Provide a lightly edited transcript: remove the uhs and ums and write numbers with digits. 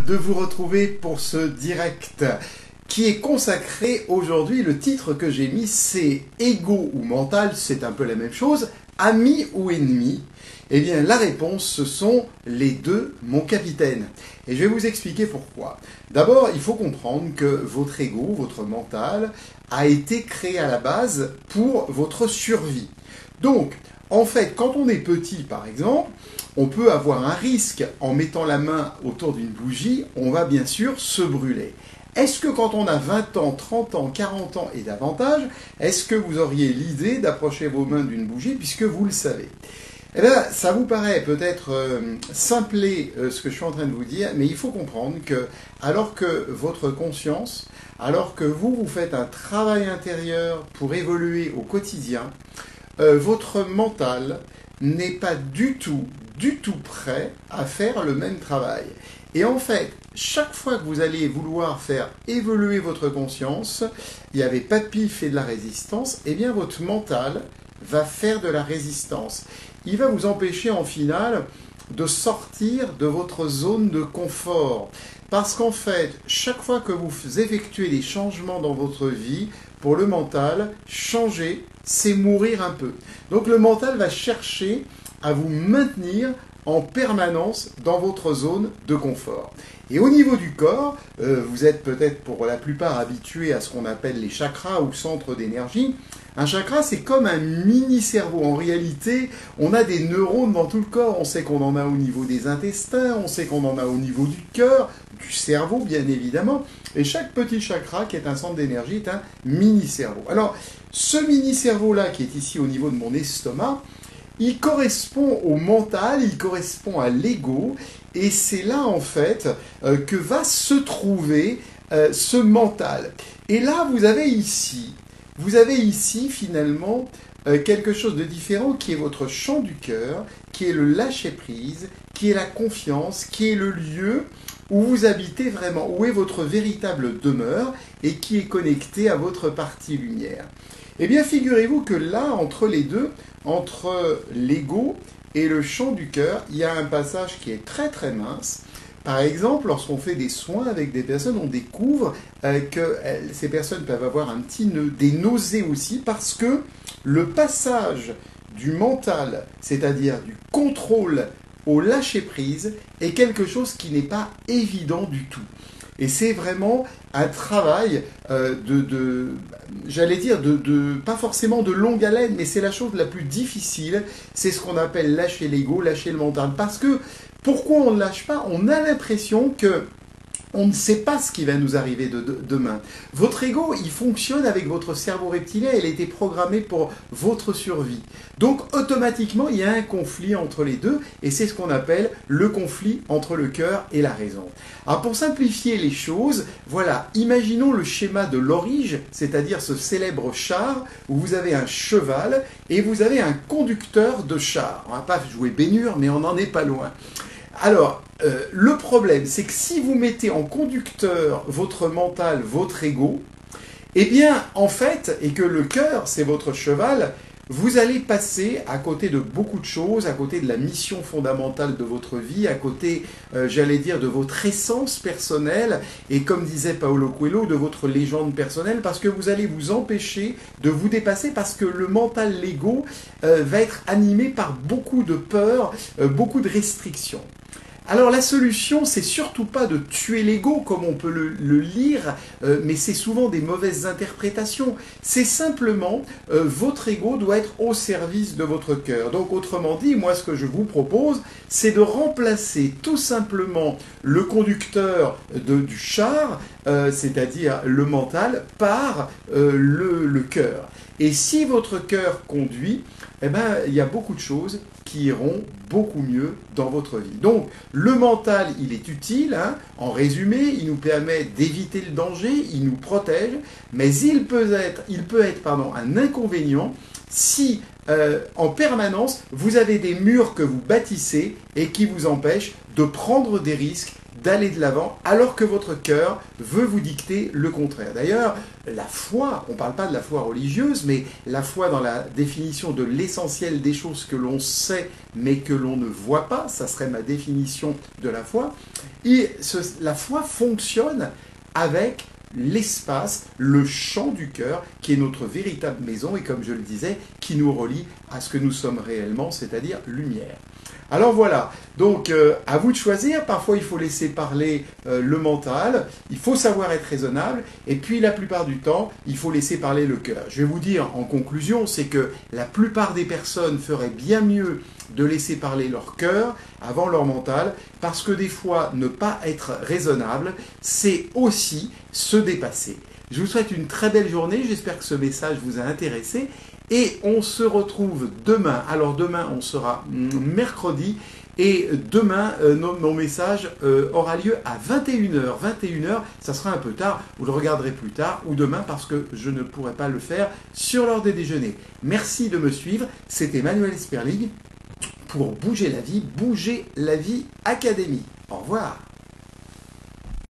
de vous retrouver pour ce direct qui est consacré aujourd'hui. Le titre que j'ai mis, c'est Ego ou mental, c'est un peu la même chose. Ami ou ennemi? Eh bien, la réponse, ce sont les deux, mon capitaine. Et je vais vous expliquer pourquoi. D'abord, il faut comprendre que votre ego, votre mental, a été créé à la base pour votre survie. Donc, en fait, quand on est petit, par exemple, on peut avoir un risque en mettant la main autour d'une bougie, on va bien sûr se brûler. Est-ce que quand on a 20 ans, 30 ans, 40 ans et davantage, est-ce que vous auriez l'idée d'approcher vos mains d'une bougie puisque vous le savez? Eh bien, ça vous paraît peut-être simpler ce que je suis en train de vous dire, mais il faut comprendre que, alors que votre conscience, alors que vous faites un travail intérieur pour évoluer au quotidien, votre mental n'est pas du tout prêt à faire le même travail. Et en fait, chaque fois que vous allez vouloir faire évoluer votre conscience, il n'y avait pas de pif et de la résistance, eh bien votre mental va faire de la résistance. Il va vous empêcher en finale de sortir de votre zone de confort. Parce qu'en fait, chaque fois que vous effectuez des changements dans votre vie, pour le mental, changer, c'est mourir un peu. Donc le mental va chercher à vous maintenir en permanence dans votre zone de confort. Et au niveau du corps, vous êtes peut-être pour la plupart habitués à ce qu'on appelle les chakras ou centres d'énergie. Un chakra, c'est comme un mini-cerveau. En réalité, on a des neurones dans tout le corps. On sait qu'on en a au niveau des intestins, on sait qu'on en a au niveau du cœur, du cerveau, bien évidemment. Et chaque petit chakra, qui est un centre d'énergie, est un mini-cerveau. Alors, ce mini-cerveau-là, qui est ici au niveau de mon estomac, il correspond au mental, il correspond à l'ego, et c'est là, en fait, que va se trouver ce mental. Et là, vous avez ici, finalement, quelque chose de différent qui est votre champ du cœur, qui est le lâcher-prise, qui est la confiance, qui est le lieu où vous habitez vraiment, où est votre véritable demeure et qui est connecté à votre partie lumière. Eh bien, figurez-vous que là, entre les deux, entre l'ego et le champ du cœur, il y a un passage qui est très très mince. Par exemple, lorsqu'on fait des soins avec des personnes, on découvre que ces personnes peuvent avoir des nausées aussi, parce que le passage du mental, c'est-à-dire du contrôle au lâcher-prise, est quelque chose qui n'est pas évident du tout. Et c'est vraiment un travail j'allais dire, pas forcément de longue haleine, mais c'est la chose la plus difficile. C'est ce qu'on appelle lâcher l'ego, lâcher le mental. Parce que, pourquoi on ne lâche pas? On a l'impression que on ne sait pas ce qui va nous arriver demain. Votre ego, il fonctionne avec votre cerveau reptilien, il a été programmé pour votre survie. Donc, automatiquement, il y a un conflit entre les deux, et c'est ce qu'on appelle le conflit entre le cœur et la raison. Alors, pour simplifier les choses, voilà, imaginons le schéma de l'Aurige, c'est-à-dire ce célèbre char, où vous avez un cheval, et vous avez un conducteur de char. On ne va pas jouer baignure, mais on n'en est pas loin. Alors, le problème, c'est que si vous mettez en conducteur votre mental, votre ego, eh bien, en fait, et que le cœur, c'est votre cheval, vous allez passer à côté de beaucoup de choses, à côté de la mission fondamentale de votre vie, à côté, j'allais dire, de votre essence personnelle, et comme disait Paulo Coelho, de votre légende personnelle, parce que vous allez vous empêcher de vous dépasser, parce que le mental, l'ego, va être animé par beaucoup de peurs, beaucoup de restrictions. Alors la solution, c'est surtout pas de tuer l'ego comme on peut le lire, mais c'est souvent des mauvaises interprétations. C'est simplement, votre ego doit être au service de votre cœur. Donc autrement dit, moi ce que je vous propose, c'est de remplacer tout simplement le conducteur du char, c'est-à-dire le mental, par le cœur. Et si votre cœur conduit, eh ben, il y a beaucoup de choses qui iront beaucoup mieux dans votre vie. Donc, le mental, il est utile, hein. En résumé, il nous permet d'éviter le danger, il nous protège, mais il peut être un inconvénient si en permanence, vous avez des murs que vous bâtissez et qui vous empêchent de prendre des risques, d'aller de l'avant, alors que votre cœur veut vous dicter le contraire. D'ailleurs, la foi, on ne parle pas de la foi religieuse, mais la foi dans la définition de l'essentiel des choses que l'on sait, mais que l'on ne voit pas, ça serait ma définition de la foi. La foi fonctionne avec l'espace, le champ du cœur, qui est notre véritable maison, et comme je le disais, qui nous relie à ce que nous sommes réellement, c'est-à-dire lumière. Alors voilà, donc à vous de choisir, parfois il faut laisser parler le mental, il faut savoir être raisonnable, et puis la plupart du temps, il faut laisser parler le cœur. Je vais vous dire en conclusion, c'est que la plupart des personnes feraient bien mieux de laisser parler leur cœur avant leur mental, parce que des fois, ne pas être raisonnable, c'est aussi se dépasser. Je vous souhaite une très belle journée, j'espère que ce message vous a intéressé, et on se retrouve demain. Alors demain, on sera mercredi, et demain, mon message aura lieu à 21h. 21h, ça sera un peu tard, vous le regarderez plus tard, ou demain, parce que je ne pourrai pas le faire sur l'heure des déjeuners. Merci de me suivre, c'était Manuel Sperling pour Bouger la vie Académie. Au revoir.